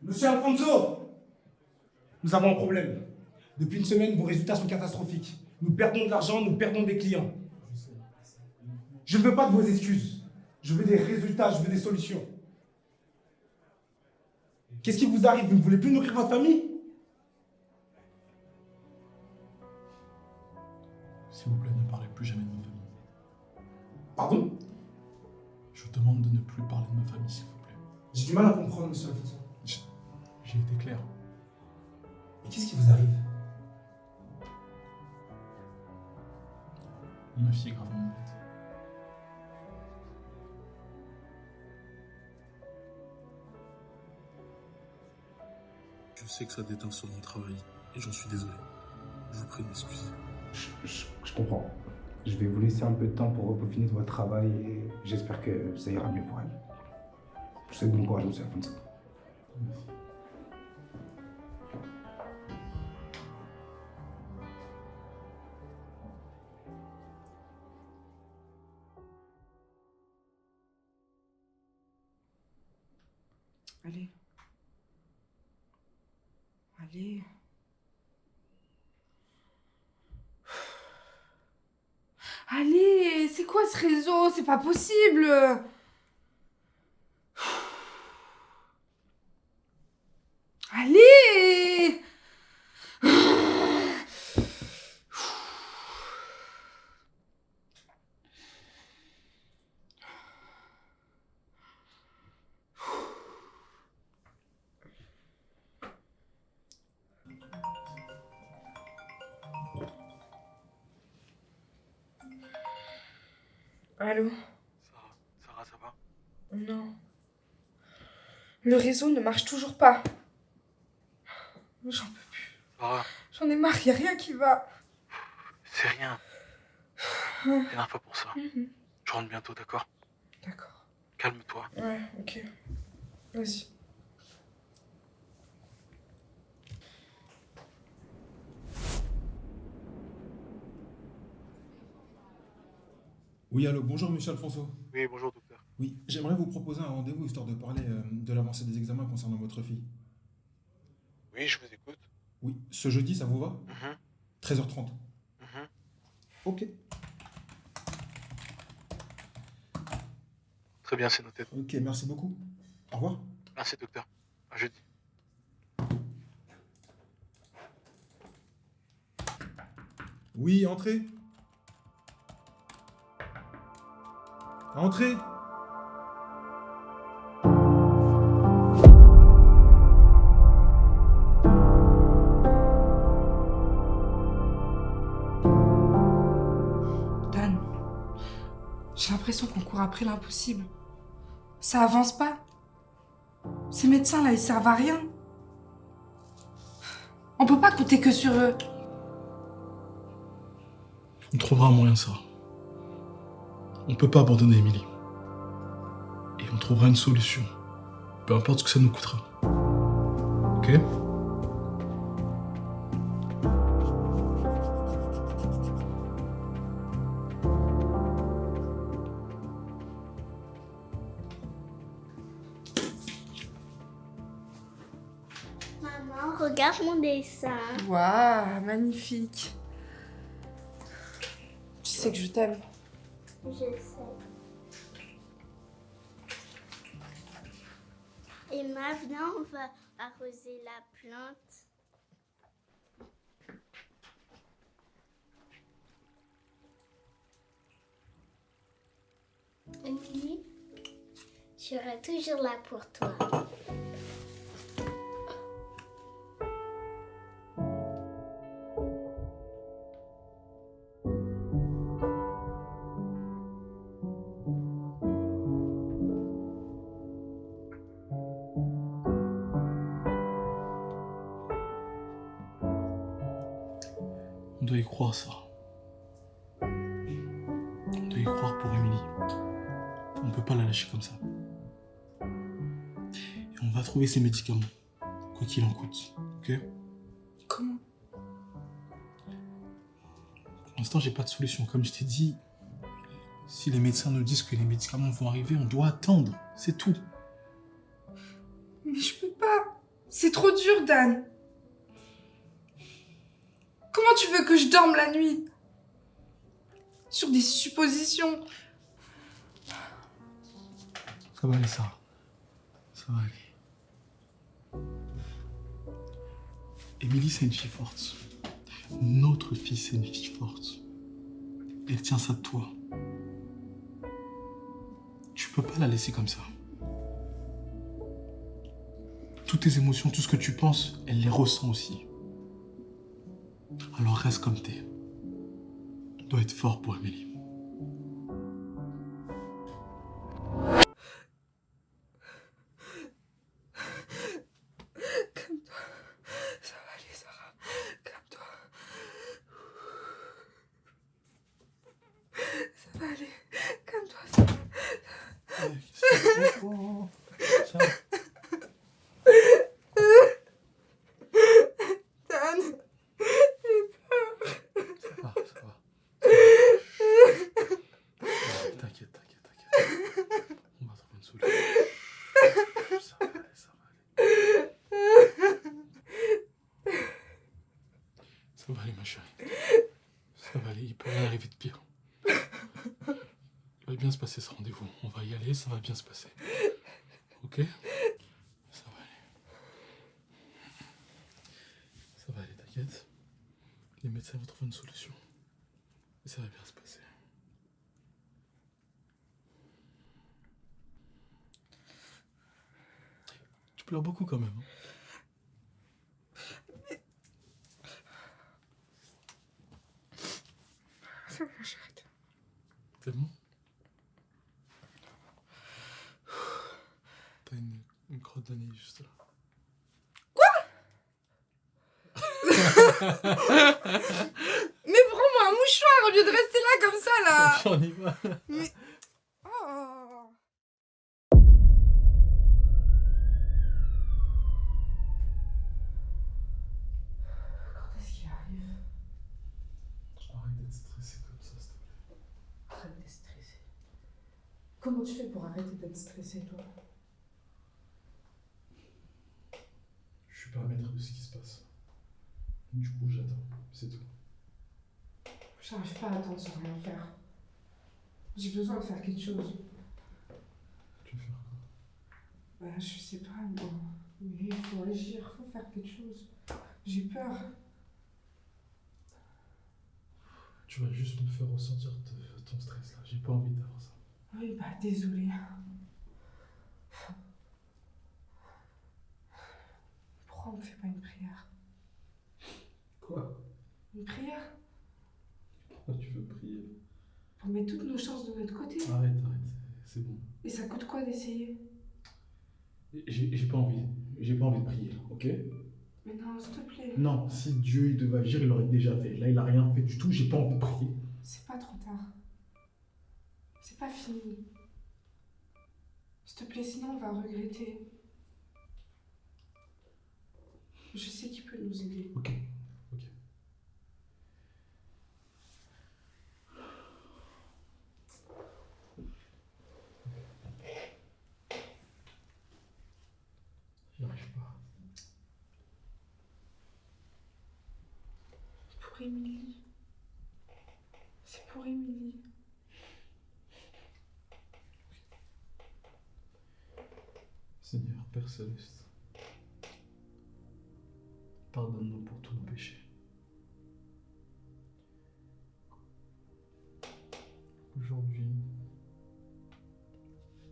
Monsieur Alfonso, nous avons un problème. Depuis une semaine, vos résultats sont catastrophiques. Nous perdons de l'argent, nous perdons des clients. Je ne veux pas de vos excuses. Je veux des résultats, je veux des solutions. Qu'est-ce qui vous arrive? Vous ne voulez plus nourrir votre famille? S'il vous plaît, ne parlez plus jamais de ma famille. Pardon? Je vous demande de ne plus parler de ma famille, s'il vous plaît. J'ai du mal à comprendre, monsieur Alfonso. J'ai été clair. Mais qu'est-ce qui vous arrive? Ma fille est gravement malade. Je sais que ça déteint sur mon travail et j'en suis désolé. Je vous prie de m'excuser. Je comprends. Je vais vous laisser un peu de temps pour peaufiner votre travail et j'espère que ça ira mieux pour elle. Je vous souhaite bon courage, monsieur Alfonso. Merci. Allez. Allez. Allez, c'est quoi ce réseau? C'est pas possible. Allez. Allô? Sarah, ça va? Non. Le réseau ne marche toujours pas. J'en peux plus. Sarah, J'en ai marre, y a rien qui va. c'est rien. T'es un fois pour ça. Je rentre bientôt, d'accord? D'accord. Calme-toi. Ouais, ok. Vas-y. Oui, allô, bonjour monsieur Alfonso. Oui, bonjour docteur. Oui, j'aimerais vous proposer un rendez-vous histoire de parler de l'avancée des examens concernant votre fille. Oui, je vous écoute. Oui, ce jeudi, ça vous va? 13h30. Ok. Très bien, c'est noté. Ok, merci beaucoup. Au revoir. Merci docteur. À jeudi. Oui, entrez. Entrez. Dan, j'ai l'impression qu'on court après l'impossible. Ça avance pas. Ces médecins-là, ils servent à rien. On peut pas compter que sur eux. On trouvera un moyen, Sarah. On peut pas abandonner Émilie. Et on trouvera une solution. Peu importe ce que ça nous coûtera. Ok? Maman, regarde mon dessin. Waouh, magnifique. Tu sais que je t'aime. Je sais. Emma, viens, on va arroser la plante. Emily, je serai toujours là pour toi. On doit y croire, Sarah. On doit y croire pour Émilie. On peut pas la lâcher comme ça. Et on va trouver ses médicaments. Quoi qu'il en coûte. Ok? Comment? Pour l'instant, j'ai pas de solution. Comme je t'ai dit, si les médecins nous disent que les médicaments vont arriver, on doit attendre. C'est tout. Mais je peux pas. C'est trop dur, Dan. Comment tu veux que je dorme la nuit? Sur des suppositions. Ça va aller, Sarah. Ça va aller. Émilie, c'est une fille forte. Notre fille, c'est une fille forte. Elle tient ça de toi. Tu peux pas la laisser comme ça. Toutes tes émotions, tout ce que tu penses, elle les ressent aussi. Alors reste comme t'es. Tu dois être fort pour Émilie. Calme-toi. Ça va aller, Sarah. Calme-toi. Ça va aller. Calme-toi, Sarah. Dan. Ça va. T'inquiète, t'inquiète, t'inquiète. On va trouver une solution. Ça va aller, ça va aller. Ça va aller, ma chérie. Ça va aller, il peut rien arriver de pire. Il va bien se passer ce rendez-vous. On va y aller, ça va bien se passer. Ok? Ça va aller. Ça va aller, t'inquiète. Les médecins vont trouver une solution. Et ça va bien se passer. Tu pleures beaucoup quand même. Hein. C'est bon, j'arrête. C'est bon? T'as une crotte de nez juste là. Mais prends-moi un mouchoir au lieu de rester là comme ça, là. On y va. Mais... Oh. Quand est-ce qu'il arrive? Arrête d'être stressé comme ça, s'il te plaît. Arrête d'être stressé. Comment tu fais pour arrêter d'être stressé, toi? Je suis pas maître de ce qui se passe. Du coup, j'attends. C'est tout. J'arrive pas à attendre sans rien faire. J'ai besoin de faire quelque chose. Tu veux faire quoi? Bah, je sais pas, moi. Mais il faut agir, il faut faire quelque chose. J'ai peur. Tu vas juste me faire ressentir ton stress là. J'ai pas envie d'avoir ça. Oui, bah, désolée. Pourquoi on me fait pas une prière? Quoi? Une prière? Pourquoi tu veux prier? Pour mettre toutes nos chances de notre côté. Arrête, c'est bon. Et ça coûte quoi d'essayer? J'ai pas envie. J'ai pas envie de prier, ok? Mais non, s'il te plaît. Non, si Dieu il devait agir, il l'aurait déjà fait. Là, il a rien fait du tout. J'ai pas envie de prier. C'est pas trop tard. C'est pas fini. S'il te plaît, sinon on va regretter. Je sais qui peut nous aider. Ok. J'y arrive pas. Pour Émilie. C'est pour Émilie. Seigneur, Père Céleste, pardonne-nous pour tous nos péchés. Aujourd'hui,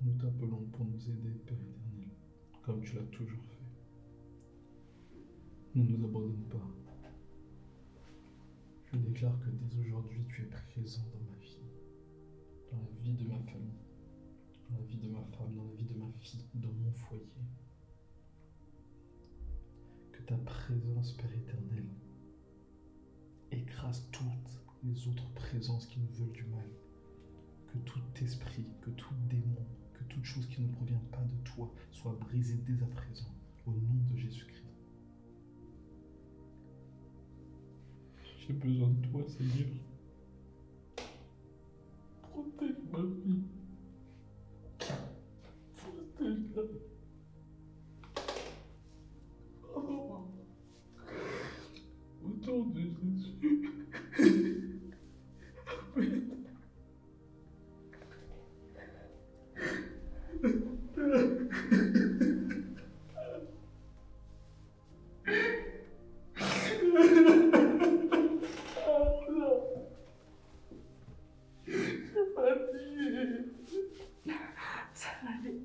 nous t'appelons pour nous aider, Père éternel, comme tu l'as toujours fait. Ne nous abandonne pas. Je déclare que dès aujourd'hui, tu es présent dans ma vie, dans la vie de ma famille, dans la vie de ma femme, dans la vie de ma fille, dans mon foyer. Que ta présence, Père éternel, écrase toutes les autres présences qui nous veulent du mal. Que tout esprit, que tout démon, que toute chose qui ne provient pas de toi soit brisée dès à présent, au nom de Jésus-Christ. J'ai besoin de toi, Seigneur. Protège ma vie. Protège-la. Ça va aller.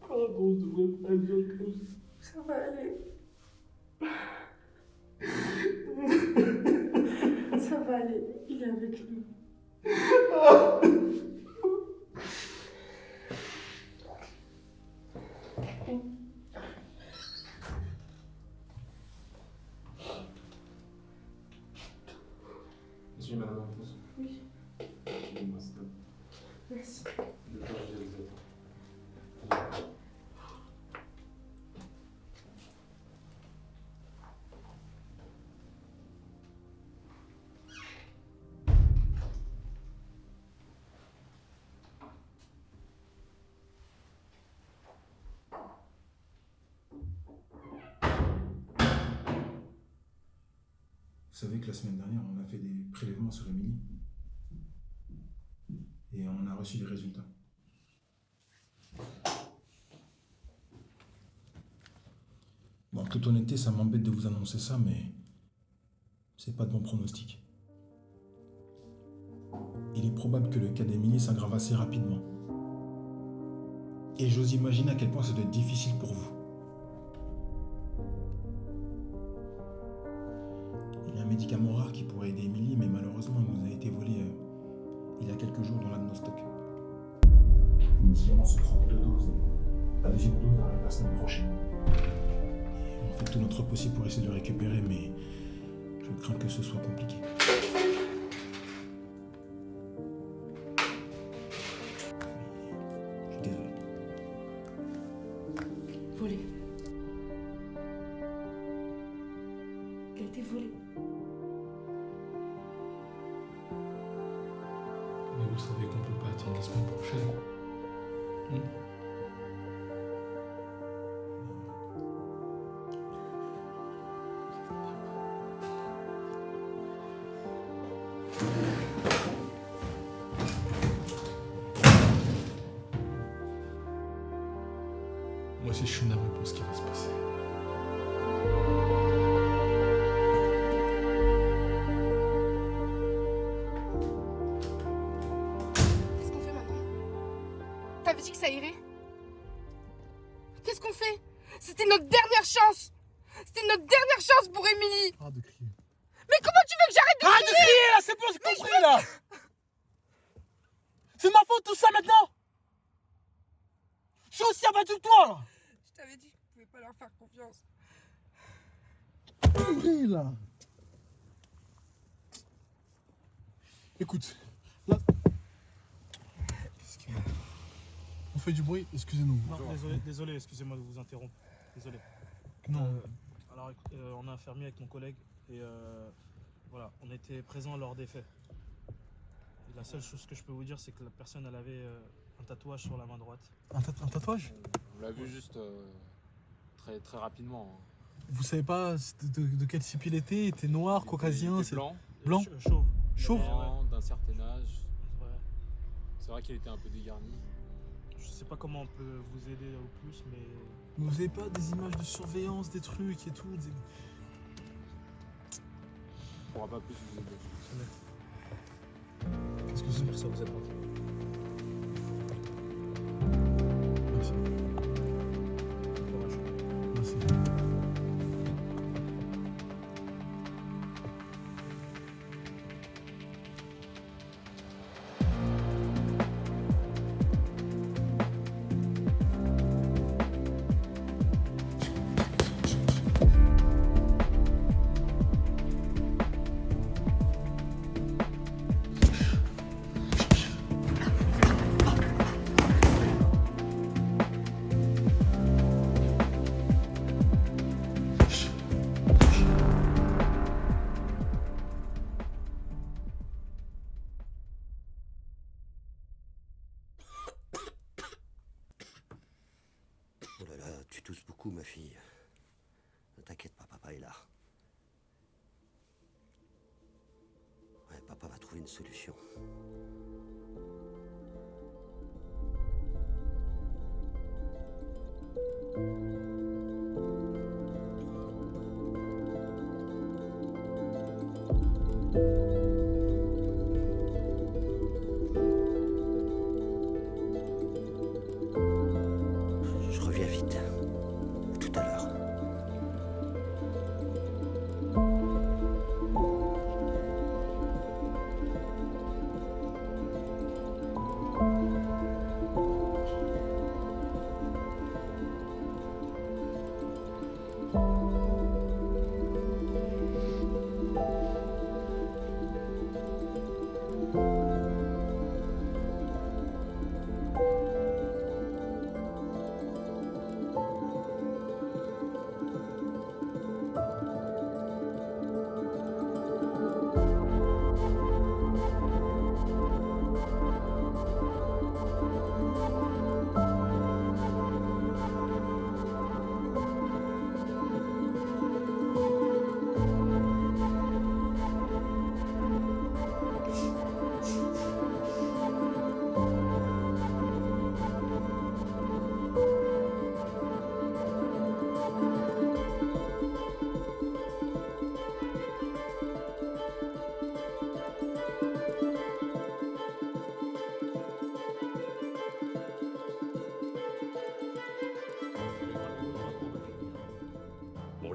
Pardon, je devrais pas dire comme ça. Ça va aller. Ça va aller. Il est avec nous. Monsieur et madame, Oui. merci. Merci. Vous savez que la semaine dernière, on a fait des prélèvements sur Émilie. Et on a reçu les résultats. Bon, en toute honnêteté, ça m'embête de vous annoncer ça, mais c'est pas de bon pronostic. Il est probable que le cas d'Émilie s'aggrave assez rapidement. Et j'ose imaginer à quel point ça doit être difficile pour vous. Il y a un médicament rare qui pourrait aider Émilie, mais malheureusement, il nous a été volé il y a quelques jours dans l'un de nos stocks. Le médicament se prend en 2 doses et la deuxième dose arrive la semaine prochaine. Et on fait tout notre possible pour essayer de le récupérer, mais je crains que ce soit compliqué. Je suis désolé. Volé. Elle a été volée. Mais vous savez qu'on peut pas attendre la semaine prochaine. Moi aussi, je suis navré pour ce qui va se passer. Qu'est-ce qu'on fait maintenant? T'avais dit que ça irait? Qu'est-ce qu'on fait? C'était notre dernière chance! C'était notre dernière chance pour Émilie! Arrête de crier. Mais comment tu veux que j'arrête de Arrête de crier là, c'est bon, j'ai compris là. C'est ma faute tout ça maintenant. Je suis aussi abattu que toi là. Je t'avais dit que je pouvais pas leur faire confiance. Compris là. Écoute, là. Qu'est-ce qu'il y a? On fait du bruit, excusez-nous. Non, désolé, excusez-moi de vous interrompre. Désolé. Non. Alors, on a un fermier avec mon collègue et voilà, on était présents lors des faits. Et la seule chose que je peux vous dire, c'est que la personne, elle avait un tatouage sur la main droite. Un tatouage? On l'a vu juste très, très rapidement. Vous savez pas de quel type il était? Il était noir, caucasien? Il était blanc. Blanc? Chauve. Chauve? Blanc, d'un certain âge. Ouais. C'est vrai qu'il était un peu dégarni. Je sais pas comment on peut vous aider au plus, mais Vous avez pas des images de surveillance, des trucs et tout? On pourra pas plus vous aider. Qu'est-ce que c'est? j'espère que ça vous aidera. Merci. Courage. Merci. Oh là là, tu tousses beaucoup, ma fille. Ne t'inquiète pas, papa est là. Ouais, papa va trouver une solution.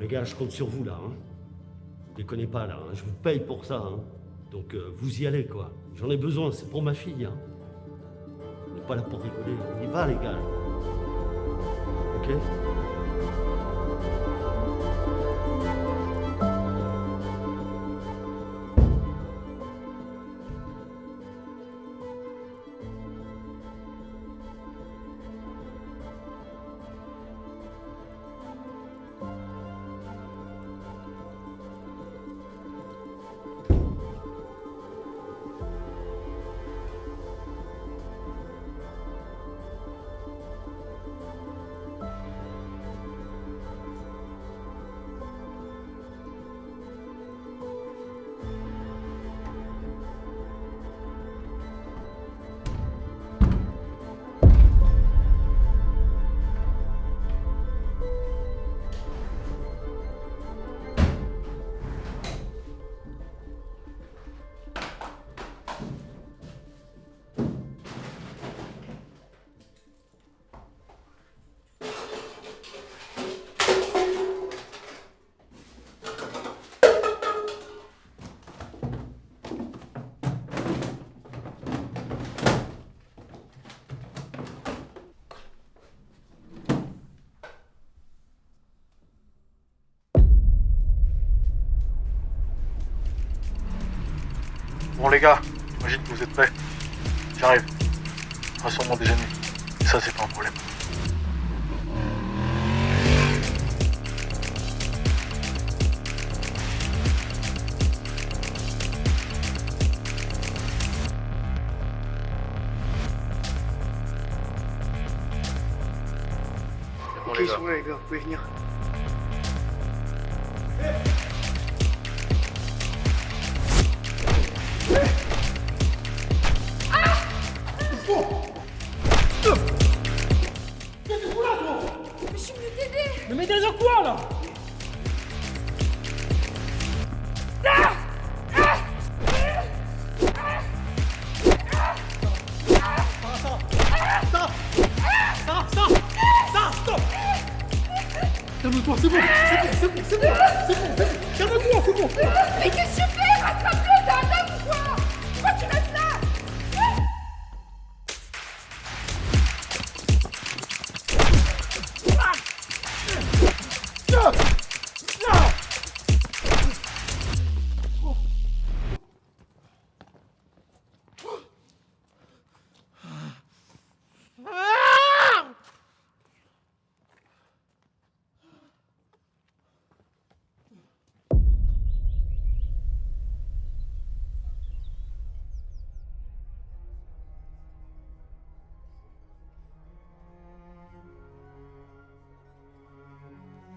les gars, je compte sur vous là. Hein. Déconnez pas là, hein. Je vous paye pour ça. Hein. Donc vous y allez quoi. J'en ai besoin, c'est pour ma fille. Hein. On n'est pas là pour rigoler. On y va les gars. Ok? Bon les gars, j'imagine que vous êtes prêts. J'arrive. Je ferai sûrement déjeuner. Et ça, c'est pas un problème. Ok, ils sont là les gars, vous pouvez venir. Mais je suis venue t'aider. Mais mettez dans quoi là? Calme-toi, c'est bon. Calme-toi, c'est bon. Mais qu'est-ce que tu fais? Rattrape-le, t'es un dingue ou quoi? Pourquoi tu restes là?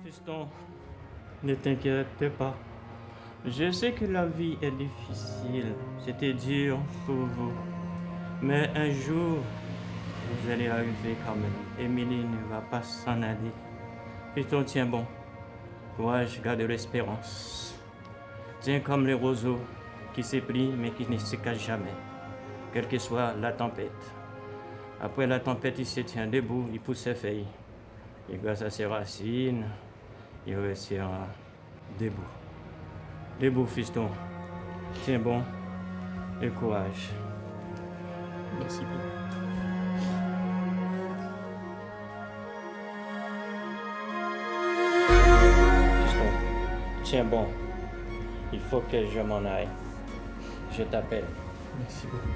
Fiston, ne t'inquiète pas. Je sais que la vie est difficile. C'était dur pour vous. Mais un jour, vous allez arriver quand même. Émilie ne va pas s'en aller. Fiston, tiens bon. Courage, garde l'espérance. Tiens comme les roseaux qui s'éplient mais qui ne se cachent jamais. Quelle que soit la tempête. Après la tempête, il se tient debout, il pousse ses feuilles. Et grâce à ses racines, il restera debout. Debout, fiston. Tiens bon et courage. Merci beaucoup. Fiston, tiens bon. Il faut que je m'en aille. Je t'appelle. Merci beaucoup.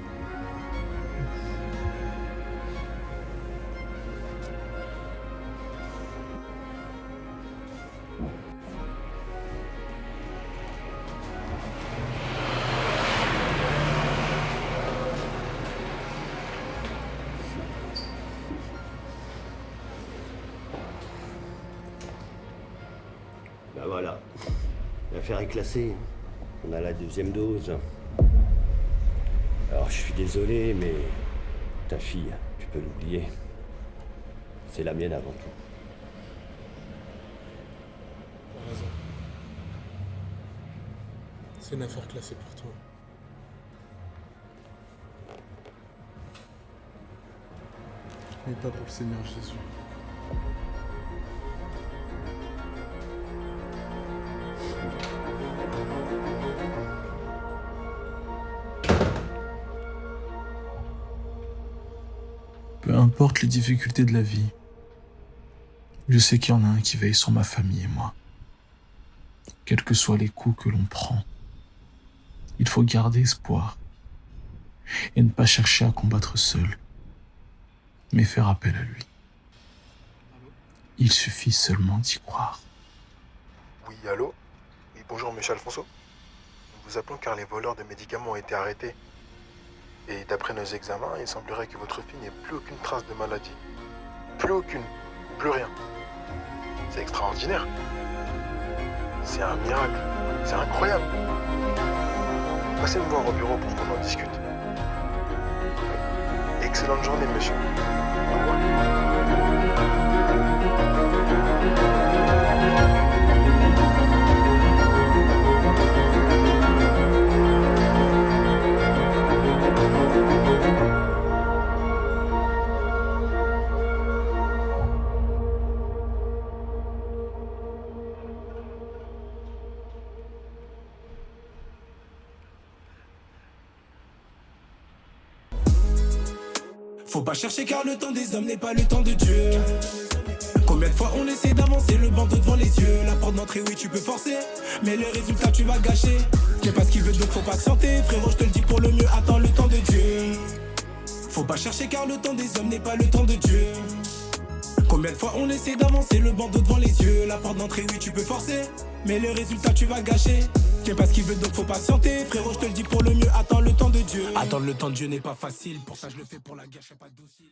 Ben voilà, l'affaire est classée. On a la deuxième dose. Alors je suis désolé, mais ta fille, tu peux l'oublier. C'est la mienne avant tout. T'as raison. C'est une affaire classée pour toi. Mais pas pour le Seigneur Jésus. Peu importe les difficultés de la vie, je sais qu'il y en a un qui veille sur ma famille et moi. Quels que soient les coups que l'on prend, il faut garder espoir et ne pas chercher à combattre seul, mais faire appel à lui. Il suffit seulement d'y croire. Oui, allô? Oui, bonjour, monsieur Alfonso. Nous vous appelons car les voleurs de médicaments ont été arrêtés. Et d'après nos examens, il semblerait que votre fille n'ait plus aucune trace de maladie. Plus aucune. Plus rien. C'est extraordinaire. C'est un miracle. C'est incroyable. Passez me voir au bureau pour qu'on en discute. Excellente journée, monsieur. Au revoir. Faut pas chercher car le temps des hommes n'est pas le temps de Dieu. Combien de fois on essaie d'avancer le bandeau devant les yeux. La porte d'entrée oui tu peux forcer, mais le résultat tu vas gâcher. C'est pas ce qu'il veut donc faut patienter. Frérot je te le dis pour le mieux, attends le temps de Dieu. Faut pas chercher car le temps des hommes n'est pas le temps de Dieu. Combien de fois on essaie d'avancer le bandeau devant les yeux. La porte d'entrée oui tu peux forcer, mais le résultat tu vas gâcher. C'est pas ce qu'il veut donc faut patienter. Frérot je te le dis pour le mieux, attends le temps de Dieu. Attendre le temps de Dieu n'est pas facile, pour ça je le fais pour la guerre, je suis pas docile.